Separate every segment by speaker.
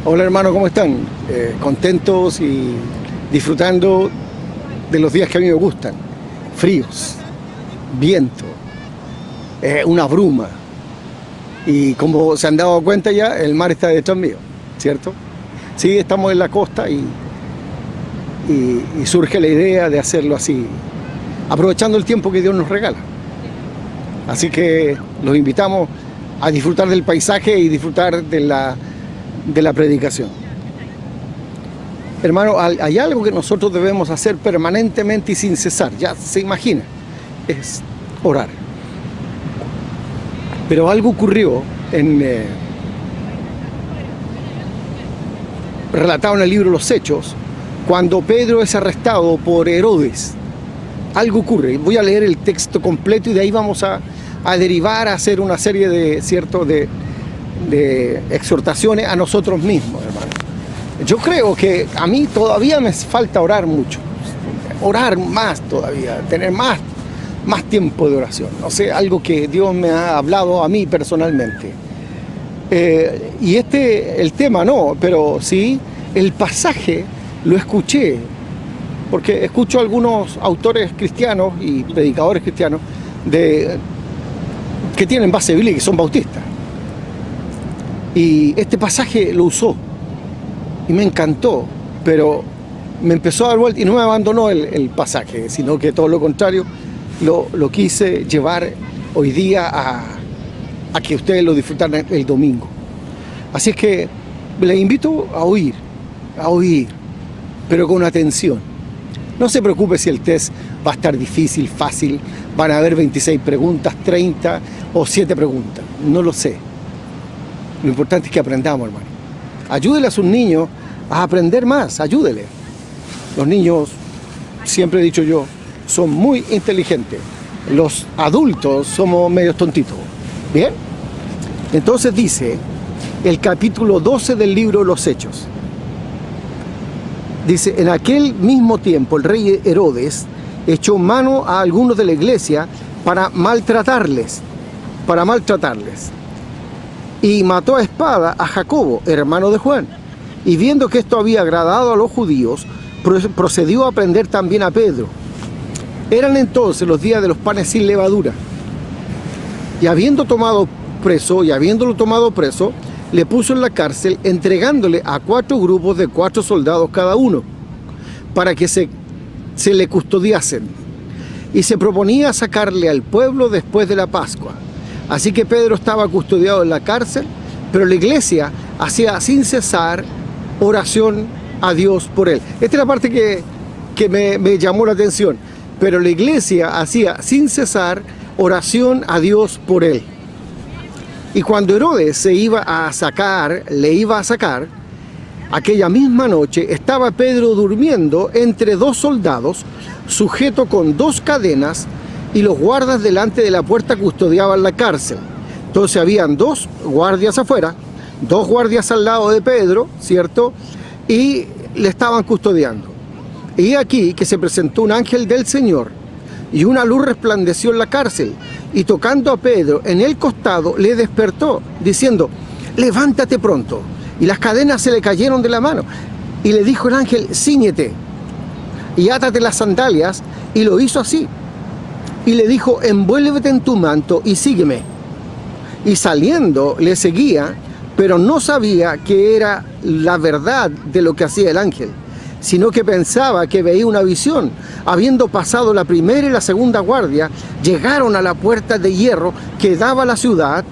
Speaker 1: Hola hermano, ¿cómo están? Contentos y disfrutando de los días que a mí me gustan. Fríos, viento, una bruma. Y como se han dado cuenta ya, el mar está detrás mío, ¿cierto? Sí, estamos en la costa y surge la idea de hacerlo así, aprovechando el tiempo que Dios nos regala. Así que los invitamos a disfrutar del paisaje y disfrutar de la predicación. Hermano, hay algo que nosotros debemos hacer permanentemente y sin cesar, ya se imagina, es orar. Pero algo ocurrió relatado en el libro Los Hechos, cuando Pedro es arrestado por Herodes. Algo ocurre, voy a leer el texto completo y de ahí vamos a derivar a hacer una serie de exhortaciones a nosotros mismos, hermano. Yo creo que a mí todavía me falta orar mucho, orar más todavía, tener más tiempo de oración. No sé, algo que Dios me ha hablado a mí personalmente. Y el tema no, pero sí, el pasaje lo escuché, porque escucho a algunos autores cristianos y predicadores cristianos que tienen base bíblica y son bautistas. Y este pasaje lo usó y me encantó, pero me empezó a dar vuelta y no me abandonó el pasaje, sino que todo lo contrario, lo quise llevar hoy día a que ustedes lo disfrutaran el domingo. Así es que les invito a oír, pero con atención. No se preocupe si el test va a estar difícil, fácil, van a haber 26 preguntas, 30 o 7 preguntas, no lo sé. Lo importante es que aprendamos, hermano. Ayúdele a sus niños a aprender más, ayúdele. Los niños, siempre he dicho yo, son muy inteligentes. Los adultos somos medios tontitos. ¿Bien? Entonces dice el capítulo 12 del libro Los Hechos. Dice, en aquel mismo tiempo el rey Herodes echó mano a algunos de la iglesia para maltratarles. Y mató a espada a Jacobo, hermano de Juan. Y viendo que esto había agradado a los judíos, procedió a prender también a Pedro. Eran entonces los días de los panes sin levadura. Y habiéndolo tomado preso, le puso en la cárcel, entregándole a 4 grupos de 4 soldados cada uno, para que se le custodiasen. Y se proponía sacarle al pueblo después de la Pascua. Así que Pedro estaba custodiado en la cárcel, pero la iglesia hacía sin cesar oración a Dios por él. Esta es la parte que me llamó la atención. Pero la iglesia hacía sin cesar oración a Dios por él. Y cuando Herodes le iba a sacar, aquella misma noche estaba Pedro durmiendo entre 2 soldados, sujeto con 2 cadenas, y los guardas delante de la puerta custodiaban la cárcel. Entonces habían 2 guardias afuera, 2 guardias al lado de Pedro, ¿cierto? Y le estaban custodiando. Y aquí que se presentó un ángel del Señor, y una luz resplandeció en la cárcel, y tocando a Pedro en el costado, le despertó, diciendo, levántate pronto. Y las cadenas se le cayeron de la mano. Y le dijo el ángel, cíñete, y átate las sandalias, y lo hizo así. Y le dijo, envuélvete en tu manto y sígueme. Y saliendo le seguía, pero no sabía que era la verdad de lo que hacía el ángel, sino que pensaba que veía una visión. Habiendo pasado la primera y la segunda guardia, llegaron a la puerta de hierro que daba a la ciudad,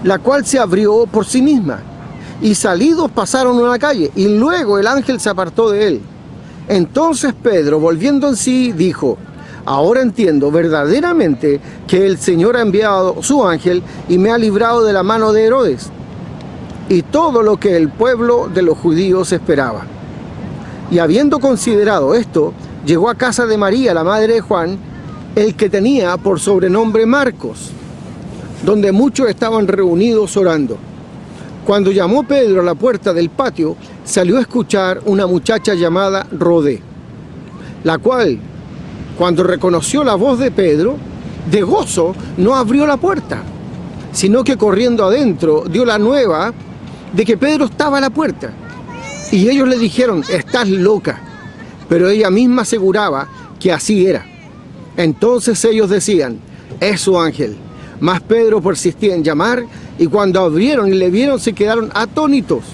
Speaker 1: la cual se abrió por sí misma. Y salidos pasaron una calle, y luego el ángel se apartó de él. Entonces Pedro, volviendo en sí, dijo, ahora entiendo verdaderamente que el Señor ha enviado su ángel y me ha librado de la mano de Herodes y todo lo que el pueblo de los judíos esperaba. Y habiendo considerado esto, llegó a casa de María, la madre de Juan, el que tenía por sobrenombre Marcos, donde muchos estaban reunidos orando. Cuando llamó Pedro a la puerta del patio, salió a escuchar una muchacha llamada Rodé, la cual, cuando reconoció la voz de Pedro, de gozo no abrió la puerta, sino que corriendo adentro dio la nueva de que Pedro estaba a la puerta. Y ellos le dijeron, estás loca. Pero ella misma aseguraba que así era. Entonces ellos decían, es su ángel. Mas Pedro persistía en llamar, y cuando abrieron y le vieron se quedaron atónitos.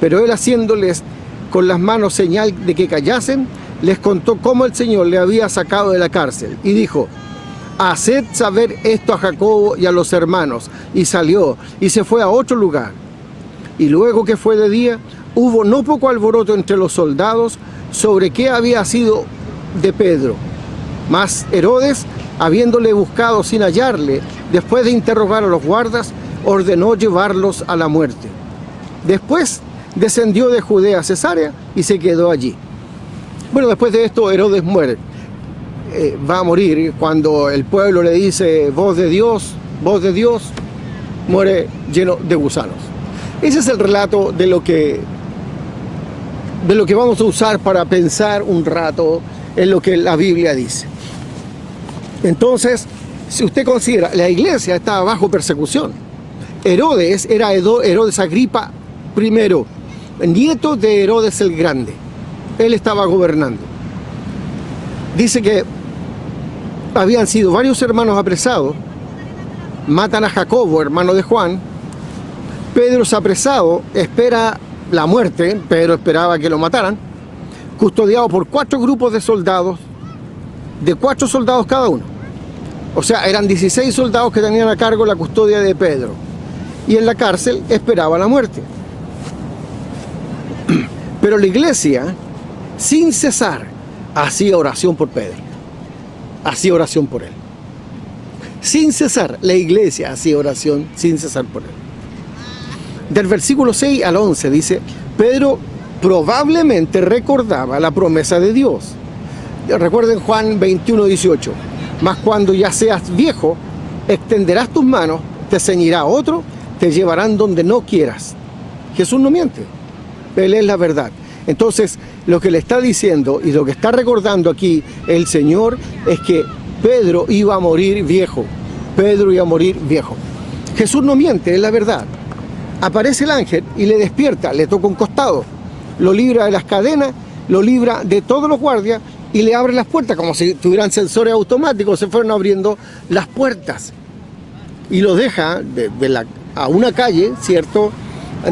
Speaker 1: Pero él, haciéndoles con las manos señal de que callasen, les contó cómo el Señor le había sacado de la cárcel. Y dijo, haced saber esto a Jacobo y a los hermanos. Y salió y se fue a otro lugar. Y luego que fue de día, hubo no poco alboroto entre los soldados sobre qué había sido de Pedro. Mas Herodes, habiéndole buscado sin hallarle, después de interrogar a los guardas, ordenó llevarlos a la muerte. Después descendió de Judea a Cesarea y se quedó allí. Bueno, después de esto Herodes muere. Va a morir cuando el pueblo le dice, voz de Dios, muere lleno de gusanos. Ese es el relato de lo que vamos a usar para pensar un rato en lo que la Biblia dice. Entonces, si usted considera, la iglesia estaba bajo persecución. Herodes era Herodes Agripa I, nieto de Herodes el Grande. Él estaba gobernando. Dice que habían sido varios hermanos apresados. Matan a Jacobo, hermano de Juan. Pedro es apresado, espera la muerte. Pedro esperaba que lo mataran. Custodiado por 4 grupos de soldados, de 4 soldados cada uno. O sea, eran 16 soldados que tenían a cargo la custodia de Pedro. Y en la cárcel esperaba la muerte. Pero la iglesia, sin cesar, hacía oración por Pedro. Hacía oración por él. Sin cesar, la iglesia hacía oración sin cesar por él. Del versículo 6 al 11 dice, Pedro probablemente recordaba la promesa de Dios. Recuerden Juan 21:18. Mas cuando ya seas viejo, extenderás tus manos, te ceñirá otro, te llevarán donde no quieras. Jesús no miente. Él es la verdad. Entonces, lo que le está diciendo y lo que está recordando aquí el Señor es que Pedro iba a morir viejo. Pedro iba a morir viejo. Jesús no miente, es la verdad. Aparece el ángel y le despierta, le toca un costado, lo libra de las cadenas, lo libra de todos los guardias y le abre las puertas, como si tuvieran sensores automáticos, se fueron abriendo las puertas. Y lo deja a una calle, ¿cierto?,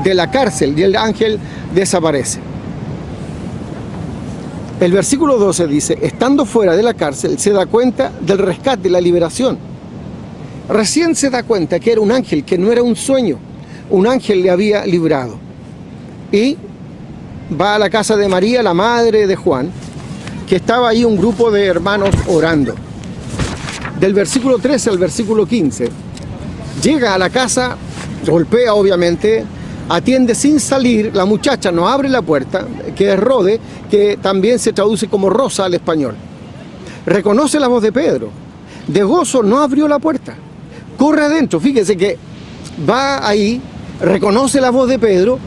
Speaker 1: de la cárcel, y el ángel desaparece. El versículo 12 dice, estando fuera de la cárcel, se da cuenta del rescate, la liberación. Recién se da cuenta que era un ángel, que no era un sueño. Un ángel le había librado. Y va a la casa de María, la madre de Juan, que estaba ahí un grupo de hermanos orando. Del versículo 13 al versículo 15, llega a la casa, golpea obviamente, atiende sin salir, la muchacha no abre la puerta, que es Rode, que también se traduce como Rosa al español. Reconoce la voz de Pedro, de gozo no abrió la puerta, corre adentro, fíjese que va ahí, reconoce la voz de Pedro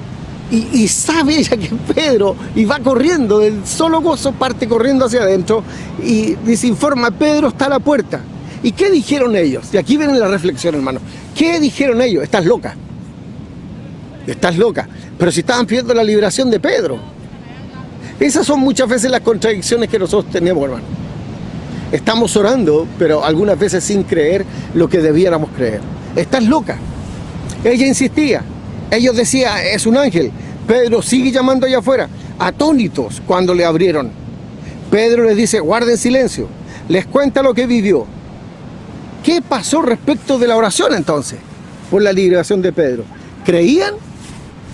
Speaker 1: y sabe ella que es Pedro y va corriendo, del solo gozo parte corriendo hacia adentro y dice, informa, Pedro está a la puerta. ¿Y qué dijeron ellos? Y aquí viene la reflexión, hermano. ¿Qué dijeron ellos? Estás loca. Estás loca. Pero si estaban pidiendo la liberación de Pedro. Esas son muchas veces las contradicciones que nosotros tenemos, hermano. Estamos orando, pero algunas veces sin creer lo que debiéramos creer. Estás loca. Ella insistía. Ellos decían, es un ángel. Pedro sigue llamando allá afuera. Atónitos cuando le abrieron. Pedro les dice, guarden silencio. Les cuenta lo que vivió. ¿Qué pasó respecto de la oración entonces? Por la liberación de Pedro. ¿Creían?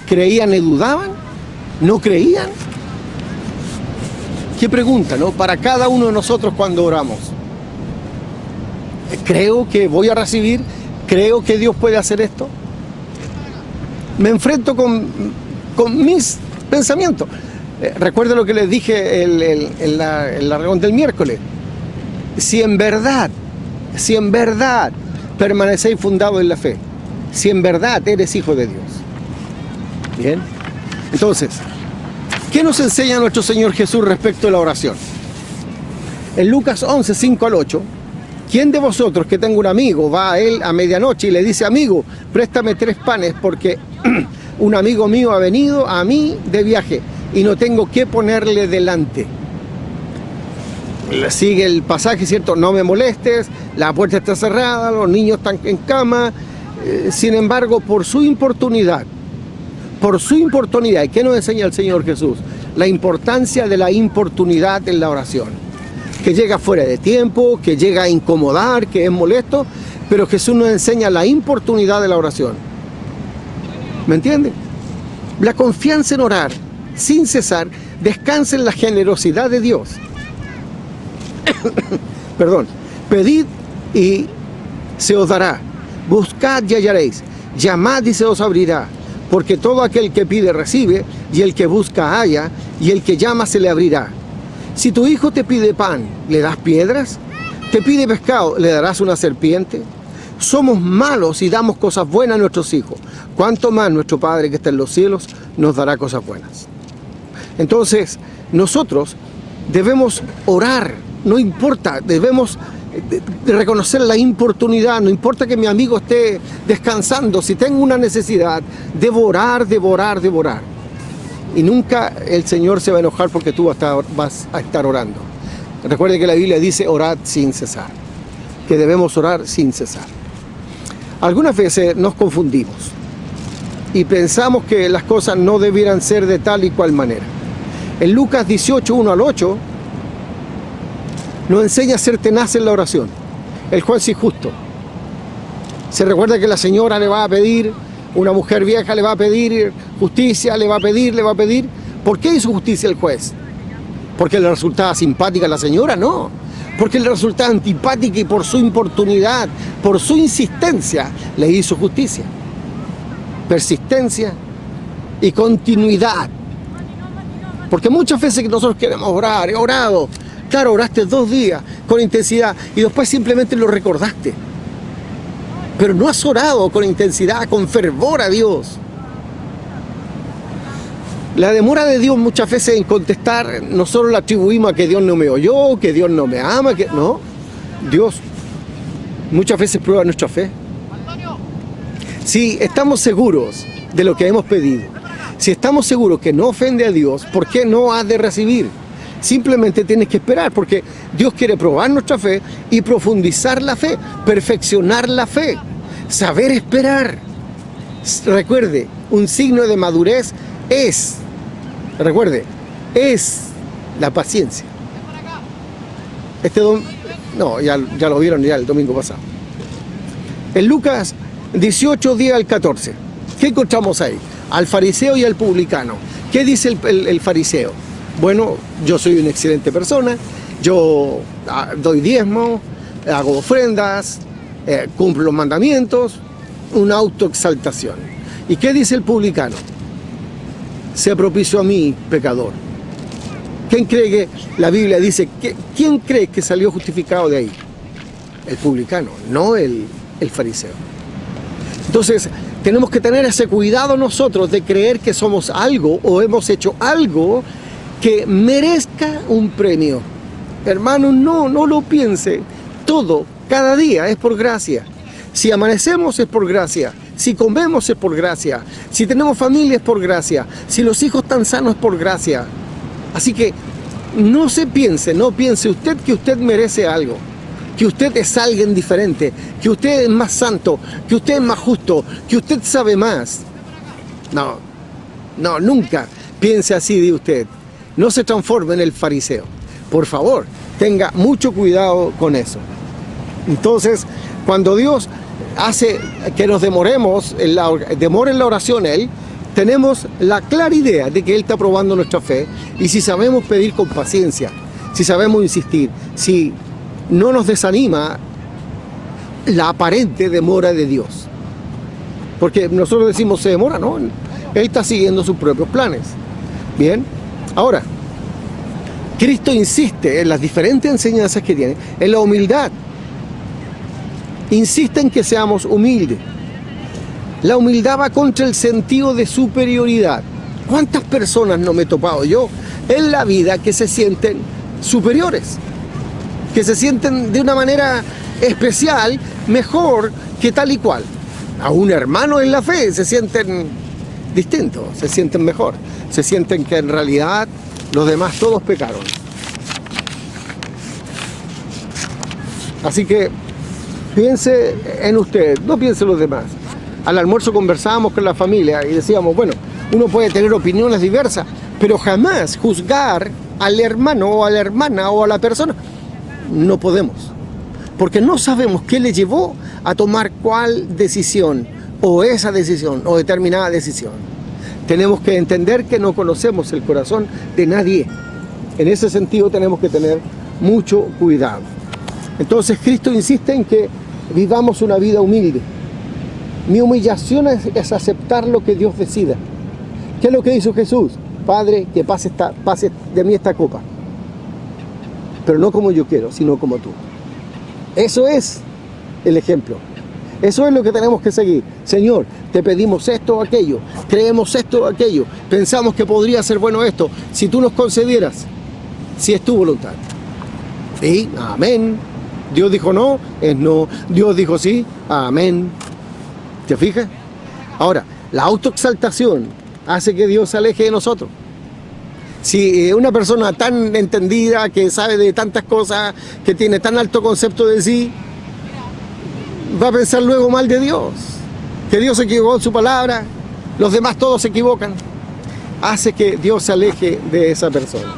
Speaker 1: ¿Creían y dudaban? ¿No creían? Qué pregunta, ¿no? Para cada uno de nosotros cuando oramos. ¿Creo que voy a recibir? ¿Creo que Dios puede hacer esto? Me enfrento con mis pensamientos. Recuerdo lo que les dije en la reunión del miércoles. Si en verdad permanecéis fundados en la fe, si en verdad eres hijo de Dios. Bien, entonces, ¿qué nos enseña nuestro Señor Jesús respecto a la oración? En Lucas 11, 5 al 8, ¿quién de vosotros que tenga un amigo va a él a medianoche y le dice, amigo, préstame 3 panes porque un amigo mío ha venido a mí de viaje y no tengo que ponerle delante. Sigue el pasaje, ¿cierto? No me molestes, la puerta está cerrada, los niños están en cama. Sin embargo, por su importunidad, ¿y qué nos enseña el Señor Jesús? La importancia de la importunidad en la oración, que llega fuera de tiempo, que llega a incomodar, que es molesto, pero Jesús nos enseña la importunidad de la oración. ¿Me entienden? La confianza en orar sin cesar descansa en la generosidad de Dios. Perdón. Pedid y se os dará, buscad y hallaréis, llamad y se os abrirá, porque todo aquel que pide recibe, y el que busca halla, y el que llama se le abrirá. Si tu hijo te pide pan, ¿le das piedras? ¿Te pide pescado, le darás una serpiente? Somos malos y damos cosas buenas a nuestros hijos. ¿Cuánto más nuestro Padre que está en los cielos nos dará cosas buenas? Entonces, nosotros debemos orar, no importa, debemos reconocer la importunidad, no importa que mi amigo esté descansando, si tengo una necesidad, debo orar, devorar. Y nunca el Señor se va a enojar porque tú vas a estar orando. Recuerde que la Biblia dice orad sin cesar, que debemos orar sin cesar. Algunas veces nos confundimos y pensamos que las cosas no debieran ser de tal y cual manera. En Lucas 18, 1 al 8, nos enseña a ser tenaz en la oración. El juez injusto. Se recuerda que la señora le va a pedir, una mujer vieja le va a pedir justicia, le va a pedir. ¿Por qué hizo justicia el juez? ¿Porque le resultaba simpática a la señora? No. Porque le resultaba antipática y por su importunidad, por su insistencia, le hizo justicia. Persistencia y continuidad. Porque muchas veces que nosotros queremos orar, he orado. Claro, oraste 2 días con intensidad y después simplemente lo recordaste. Pero no has orado con intensidad, con fervor a Dios. La demora de Dios muchas veces en contestar, nosotros la atribuimos a que Dios no me oyó, que Dios no me ama, que no. Dios muchas veces prueba nuestra fe. Si estamos seguros de lo que hemos pedido, si estamos seguros que no ofende a Dios, ¿por qué no has de recibir? Simplemente tienes que esperar, porque Dios quiere probar nuestra fe y profundizar la fe, perfeccionar la fe, saber esperar. Recuerde, un signo de madurez es la paciencia. Ya lo vieron ya el domingo pasado. En Lucas 18, 10 al 14, ¿qué encontramos ahí? Al fariseo y al publicano. ¿Qué dice el fariseo? Bueno, yo soy una excelente persona, yo doy diezmo, hago ofrendas, cumplo los mandamientos, una autoexaltación. ¿Y qué dice el publicano? Sea propicio a mí, pecador. ¿Quién cree que la Biblia dice? ¿Quién cree que salió justificado de ahí? El publicano, no el fariseo. Entonces, tenemos que tener ese cuidado nosotros de creer que somos algo o hemos hecho algo que merezca un premio. Hermano, no lo piense. Todo, cada día es por gracia. Si amanecemos es por gracia. Si comemos es por gracia. Si tenemos familia es por gracia. Si los hijos están sanos es por gracia. Así que no piense usted que usted merece algo, que usted es alguien diferente, que usted es más santo, que usted es más justo, que usted sabe más. No, nunca piense así de usted. No se transforme en el fariseo. Por favor, tenga mucho cuidado con eso. Entonces, cuando Dios hace que nos demoremos, demore en la oración Él, tenemos la clara idea de que Él está probando nuestra fe, y si sabemos pedir con paciencia, si sabemos insistir, si no nos desanima la aparente demora de Dios. Porque nosotros decimos se demora, ¿no? Él está siguiendo sus propios planes. Bien, ahora, Cristo insiste en las diferentes enseñanzas que tiene, en la humildad. Insiste en que seamos humildes. La humildad va contra el sentido de superioridad. ¿Cuántas personas no me he topado yo en la vida que se sienten superiores? Que se sienten de una manera especial, mejor que tal y cual. A un hermano en la fe se sienten distinto, se sienten mejor, se sienten que en realidad los demás todos pecaron. Así que piense en usted, no piense en los demás. Al almuerzo conversábamos con la familia y decíamos, bueno, uno puede tener opiniones diversas, pero jamás juzgar al hermano o a la hermana o a la persona. No podemos, porque no sabemos qué le llevó a tomar cuál decisión, o esa decisión, o determinada decisión. Tenemos que entender que no conocemos el corazón de nadie. En ese sentido tenemos que tener mucho cuidado. Entonces Cristo insiste en que vivamos una vida humilde. Mi humillación es aceptar lo que Dios decida. ¿Qué es lo que hizo Jesús? Padre, que pase de mí esta copa. Pero no como yo quiero, sino como tú. Eso es el ejemplo. Eso es lo que tenemos que seguir. Señor, te pedimos esto o aquello, creemos esto o aquello, pensamos que podría ser bueno esto, si tú nos concedieras, si es tu voluntad. Y amén. Dios dijo no, es no. Dios dijo sí, amén. ¿Te fijas? Ahora, la autoexaltación hace que Dios se aleje de nosotros. Si una persona tan entendida, que sabe de tantas cosas, que tiene tan alto concepto de sí, va a pensar luego mal de Dios, que Dios se equivocó en su palabra, los demás todos se equivocan, hace que Dios se aleje de esa persona.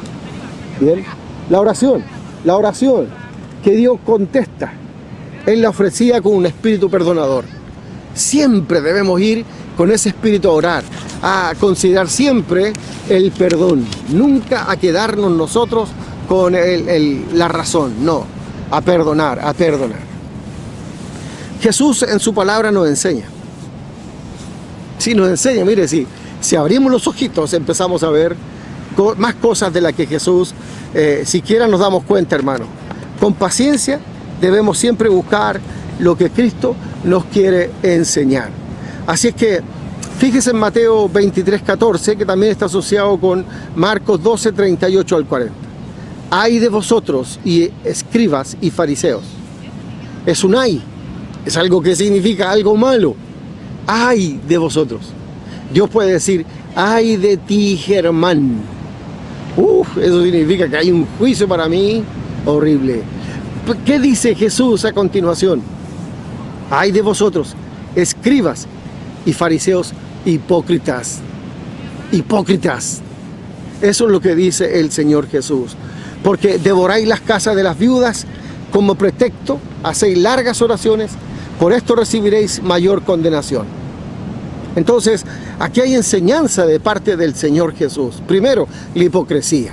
Speaker 1: Bien, la oración que Dios contesta, Él la ofrecía con un espíritu perdonador. Siempre debemos ir con ese espíritu a orar, a considerar siempre el perdón, nunca a quedarnos nosotros con la razón, no, a perdonar, a perdonar. Jesús en su palabra nos enseña. Sí, nos enseña, mire, si abrimos los ojitos empezamos a ver más cosas de las que Jesús siquiera nos damos cuenta, hermano. Con paciencia debemos siempre buscar lo que Cristo nos quiere enseñar. Así es que fíjese en Mateo 23:14, que también está asociado con Marcos 12, 38 al 40. Ay de vosotros, y escribas y fariseos. Es un ay. Es algo que significa algo malo. Ay de vosotros. Dios puede decir, ay de ti, Germán. Eso significa que hay un juicio para mí horrible. ¿Qué dice Jesús a continuación? Ay de vosotros, escribas y fariseos hipócritas. Hipócritas. Eso es lo que dice el Señor Jesús. Porque devoráis las casas de las viudas, como pretexto hacéis largas oraciones, por esto recibiréis mayor condenación. Entonces, aquí hay enseñanza de parte del Señor Jesús. Primero, la hipocresía.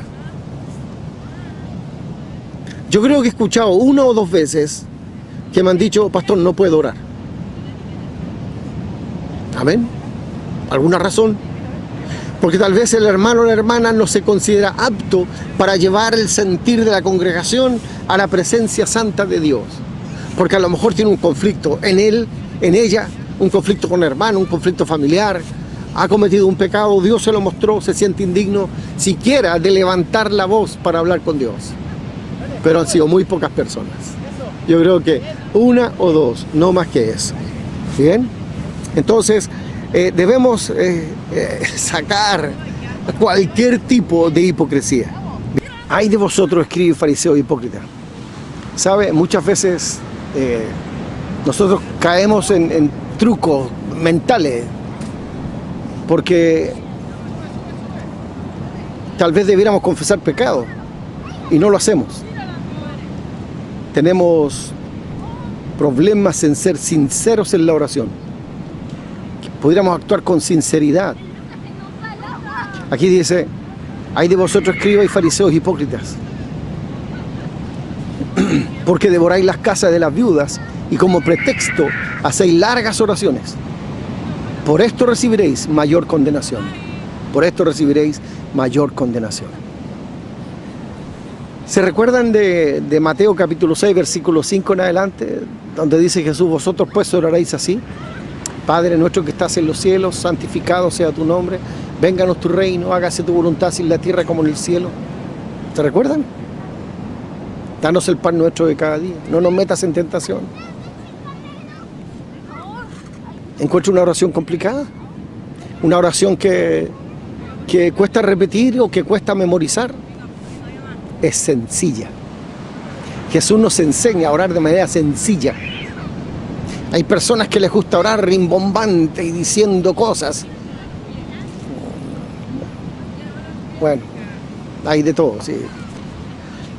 Speaker 1: Yo creo que he escuchado una o dos veces que me han dicho, pastor, no puedo orar. ¿Amén? ¿Alguna razón? Porque tal vez el hermano o la hermana no se considera apto para llevar el sentir de la congregación a la presencia santa de Dios. Porque a lo mejor tiene un conflicto en él, en ella, un conflicto con el hermano, un conflicto familiar, ha cometido un pecado, Dios se lo mostró, se siente indigno siquiera de levantar la voz para hablar con Dios. Pero han sido muy pocas personas. Yo creo que una o dos, no más que eso. ¿Bien? Entonces, debemos sacar cualquier tipo de hipocresía. Ay de vosotros, escribe fariseo hipócrita. ¿Sabe? Muchas veces nosotros caemos en trucos mentales porque tal vez debiéramos confesar pecado y no lo hacemos. Tenemos problemas en ser sinceros en la oración. Podríamos actuar con sinceridad. Aquí dice, ay de vosotros escribas y fariseos hipócritas, porque devoráis las casas de las viudas y como pretexto hacéis largas oraciones. Por esto recibiréis mayor condenación. Por esto recibiréis mayor condenación. ¿Se recuerdan de Mateo capítulo 6, versículo 5 en adelante? Donde dice Jesús, vosotros pues oraréis así. Padre nuestro que estás en los cielos, santificado sea tu nombre. Vénganos tu reino, hágase tu voluntad así en la tierra como en el cielo. ¿Se recuerdan? Danos el pan nuestro de cada día. No nos metas en tentación. ¿Encuentra una oración complicada? una oración que cuesta repetir o que cuesta memorizar. Es sencilla. Jesús nos enseña a orar de manera sencilla. Hay personas que les gusta orar rimbombante y diciendo cosas. Bueno, hay de todo, sí.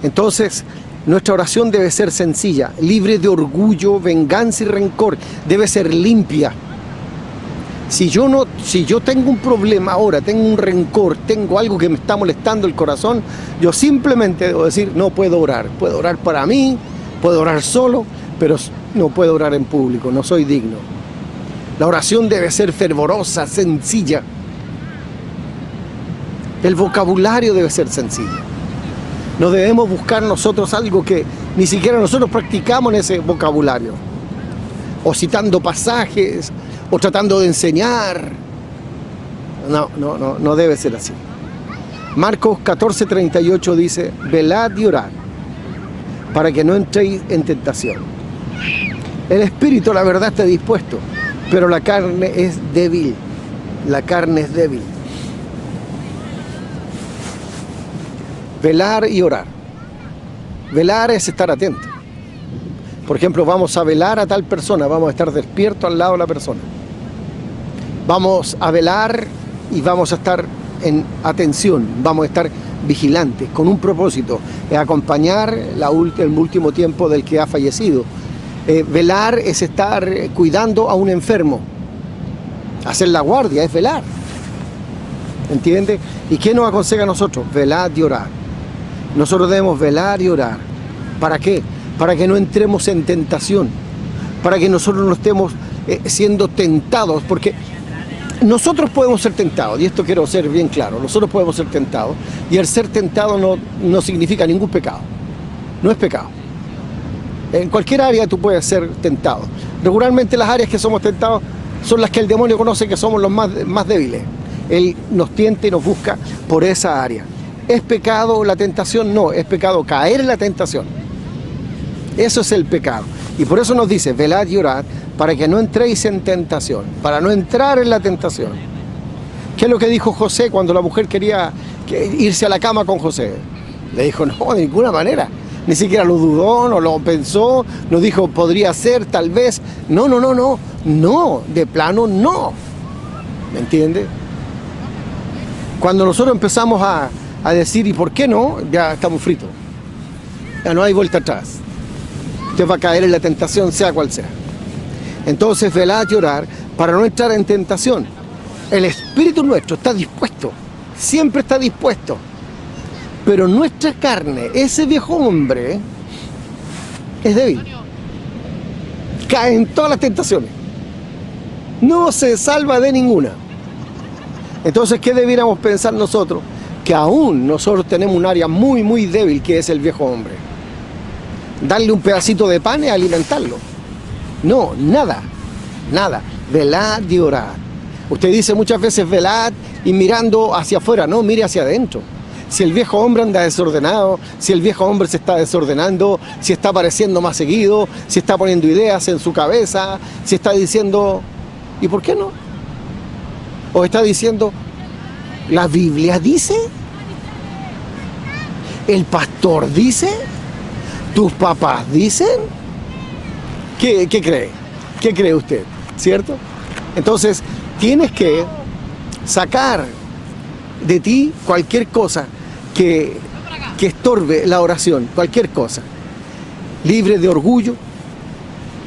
Speaker 1: Entonces, nuestra oración debe ser sencilla, libre de orgullo, venganza y rencor. Debe ser limpia. Si yo tengo un problema ahora, tengo un rencor, tengo algo que me está molestando el corazón, yo simplemente debo decir, no puedo orar. Puedo orar para mí, puedo orar solo, pero no puedo orar en público, no soy digno. La oración debe ser fervorosa, sencilla. El vocabulario debe ser sencillo. No debemos buscar nosotros algo que ni siquiera nosotros practicamos en ese vocabulario. O citando pasajes, o tratando de enseñar. No debe ser así. Marcos 14:38 dice, velad y orad, para que no entréis en tentación. El espíritu, la verdad, está dispuesto, pero la carne es débil. La carne es débil. Velar y orar. Velar es estar atento. Por ejemplo, vamos a velar a tal persona, vamos a estar despiertos al lado de la persona. Vamos a velar y vamos a estar en atención, vamos a estar vigilantes, con un propósito, acompañar el último tiempo del que ha fallecido. Velar es estar cuidando a un enfermo. Hacer la guardia es velar. ¿Entiende? ¿Y qué nos aconseja a nosotros? Velar y orar. Nosotros debemos velar y orar. ¿Para qué? Para que no entremos en tentación, para que nosotros no estemos siendo tentados, porque nosotros podemos ser tentados, y esto quiero ser bien claro, nosotros podemos ser tentados, y el ser tentado no significa ningún pecado, no es pecado. En cualquier área tú puedes ser tentado. Regularmente las áreas que somos tentados son las que el demonio conoce que somos los más débiles. Él nos tienta y nos busca por esa área. ¿Es pecado la tentación? No, es pecado caer en la tentación. Eso es el pecado. Y por eso nos dice, velad y orad, para que no entréis en tentación, para no entrar en la tentación. ¿Qué es lo que dijo José cuando la mujer quería irse a la cama con José? Le dijo, no, de ninguna manera. Ni siquiera lo dudó, no lo pensó, no dijo, podría ser, tal vez. No, de plano no. ¿Me entiende? Cuando nosotros empezamos a decir, ¿y por qué no? Ya estamos fritos. Ya no hay vuelta atrás. Usted va a caer en la tentación, sea cual sea. Entonces, velad y orar para no entrar en tentación. El espíritu nuestro está dispuesto, siempre está dispuesto. Pero nuestra carne, ese viejo hombre, es débil. Cae en todas las tentaciones. No se salva de ninguna. Entonces, ¿qué debiéramos pensar nosotros? Que aún nosotros tenemos un área muy débil, que es el viejo hombre. Darle un pedacito de pan y alimentarlo. No, nada. Velad y orad. Usted dice muchas veces velad y mirando hacia afuera. No, mire hacia adentro. Si el viejo hombre anda desordenado, si el viejo hombre se está desordenando, si está apareciendo más seguido, si está poniendo ideas en su cabeza, si está diciendo, ¿y por qué no? O está diciendo, ¿la Biblia dice? ¿El pastor dice? ¿Tus papás dicen? ¿Qué cree? ¿Qué cree usted? ¿Cierto? Entonces, tienes que sacar de ti cualquier cosa que estorbe la oración, cualquier cosa. Libre de orgullo,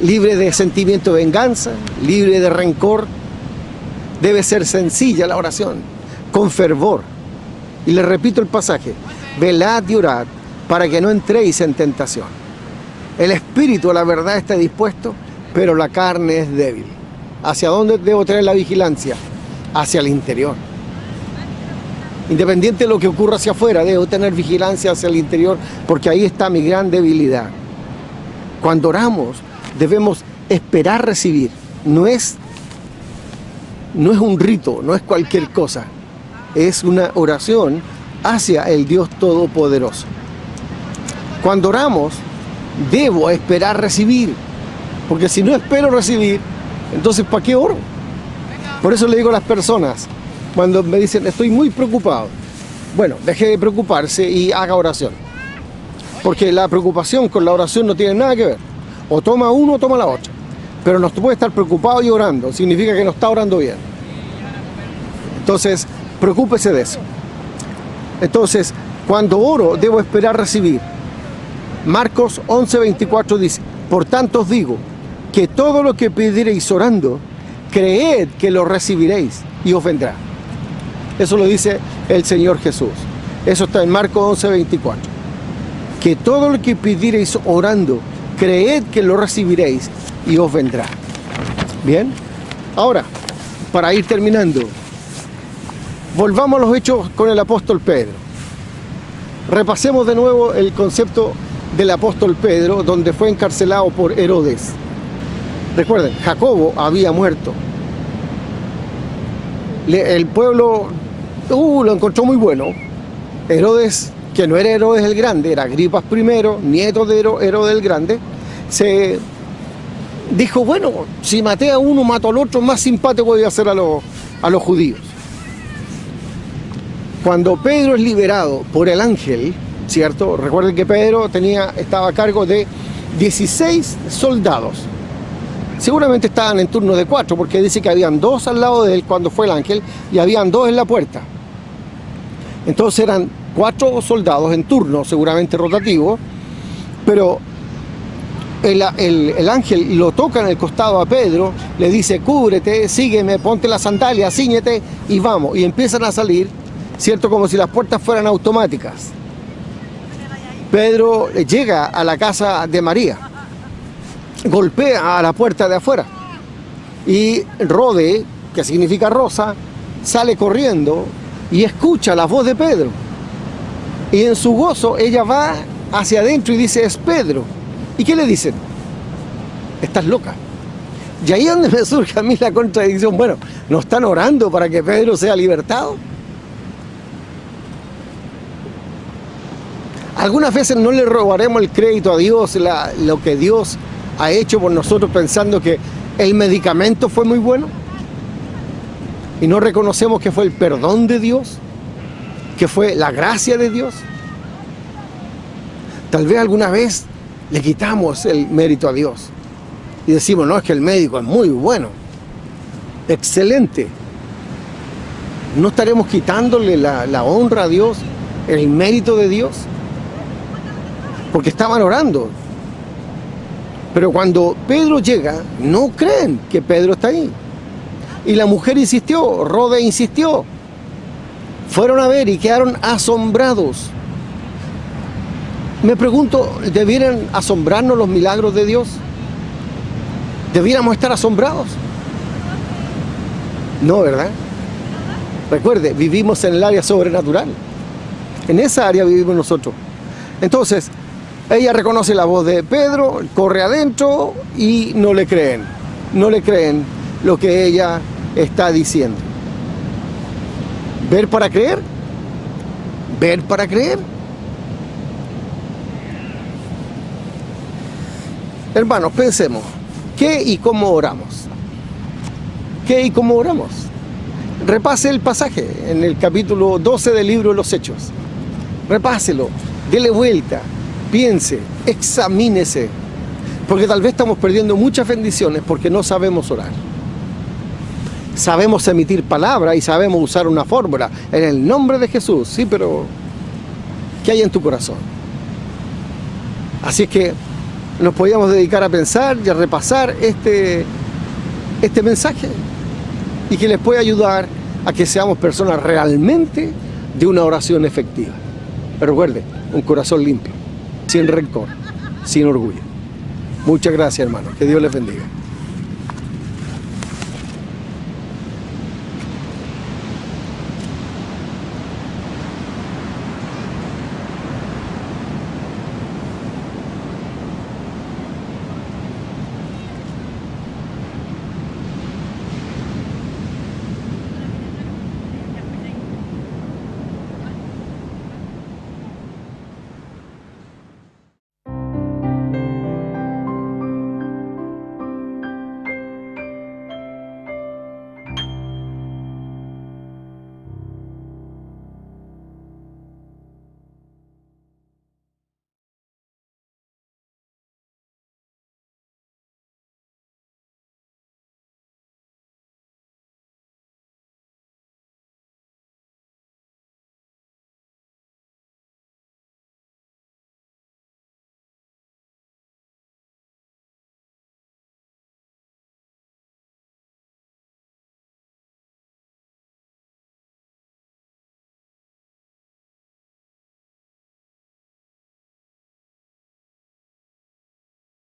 Speaker 1: libre de sentimiento de venganza, libre de rencor. Debe ser sencilla la oración, con fervor. Y le repito el pasaje, velad y orad para que no entréis en tentación. El espíritu, la verdad, está dispuesto, pero la carne es débil. ¿Hacia dónde debo tener la vigilancia? Hacia el interior. Independiente de lo que ocurra hacia afuera, debo tener vigilancia hacia el interior, porque ahí está mi gran debilidad. Cuando oramos, debemos esperar recibir. No es un rito, no es cualquier cosa. Es una oración hacia el Dios Todopoderoso. Cuando oramos, debo esperar recibir. Porque si no espero recibir, entonces ¿para qué oro? Por eso le digo a las personas, cuando me dicen estoy muy preocupado, bueno, deje de preocuparse y haga oración. Porque la preocupación con la oración no tiene nada que ver. O toma uno o toma la otra. Pero no puede estar preocupado y orando, significa que no está orando bien. Entonces, preocúpese de eso. Entonces, cuando oro, debo esperar recibir. Marcos 11:24 dice, por tanto os digo, que todo lo que pediréis orando, creed que lo recibiréis y os vendrá. Eso lo dice el Señor Jesús. Eso está en Marcos 11:24. Que todo lo que pediréis orando, creed que lo recibiréis y os vendrá. Bien, ahora, para ir terminando, volvamos a los hechos con el apóstol Pedro. Repasemos de nuevo el concepto del apóstol Pedro, donde fue encarcelado por Herodes. Recuerden, Jacobo había muerto. El pueblo lo encontró muy bueno. Herodes, que no era Herodes el Grande, era Agripas I, nieto de Herodes el Grande, se dijo, bueno, si maté a uno, mato al otro, más simpático voy a hacer a los judíos. Cuando Pedro es liberado por el ángel, ¿cierto? Recuerden que Pedro estaba a cargo de 16 soldados. Seguramente estaban en turno de 4, porque dice que habían 2 al lado de él cuando fue el ángel y habían 2 en la puerta. Entonces eran 4 soldados en turno, seguramente rotativo, pero el ángel lo toca en el costado a Pedro, le dice, cúbrete, sígueme, ponte las sandalias, cíñete y vamos. Y empiezan a salir, ¿cierto? Como si las puertas fueran automáticas. Pedro llega a la casa de María, golpea a la puerta de afuera y Rode, que significa rosa, sale corriendo y escucha la voz de Pedro. Y en su gozo ella va hacia adentro y dice, es Pedro. ¿Y qué le dicen? Estás loca. Y ahí es donde me surge a mí la contradicción. Bueno, ¿no están orando para que Pedro sea libertado? Algunas veces no le robaremos el crédito a Dios, lo que Dios ha hecho por nosotros, pensando que el medicamento fue muy bueno. Y no reconocemos que fue el perdón de Dios, que fue la gracia de Dios. Tal vez alguna vez le quitamos el mérito a Dios y decimos, no, es que el médico es muy bueno, excelente. ¿No estaremos quitándole la honra a Dios, el mérito de Dios? Porque estaban orando. Pero cuando Pedro llega, no creen que Pedro está ahí. Y la mujer insistió, Rode insistió. Fueron a ver y quedaron asombrados. Me pregunto, ¿debieran asombrarnos los milagros de Dios? ¿Debiéramos estar asombrados? No, ¿verdad? Recuerde, vivimos en el área sobrenatural. En esa área vivimos nosotros. Entonces, ella reconoce la voz de Pedro, corre adentro y no le creen. No le creen lo que ella está diciendo. ¿Ver para creer? ¿Ver para creer? Hermanos, pensemos, ¿qué y cómo oramos? ¿Qué y cómo oramos? Repase el pasaje en el capítulo 12 del libro de los Hechos. Repáselo, dele vuelta, piense, examínese, porque tal vez estamos perdiendo muchas bendiciones porque no sabemos orar. Sabemos emitir palabras y sabemos usar una fórmula en el nombre de Jesús, sí, pero ¿qué hay en tu corazón? Así es que nos podíamos dedicar a pensar y a repasar este mensaje y que les pueda ayudar a que seamos personas realmente de una oración efectiva. Pero recuerde, un corazón limpio, sin rencor, sin orgullo. Muchas gracias, hermanos. Que Dios les bendiga.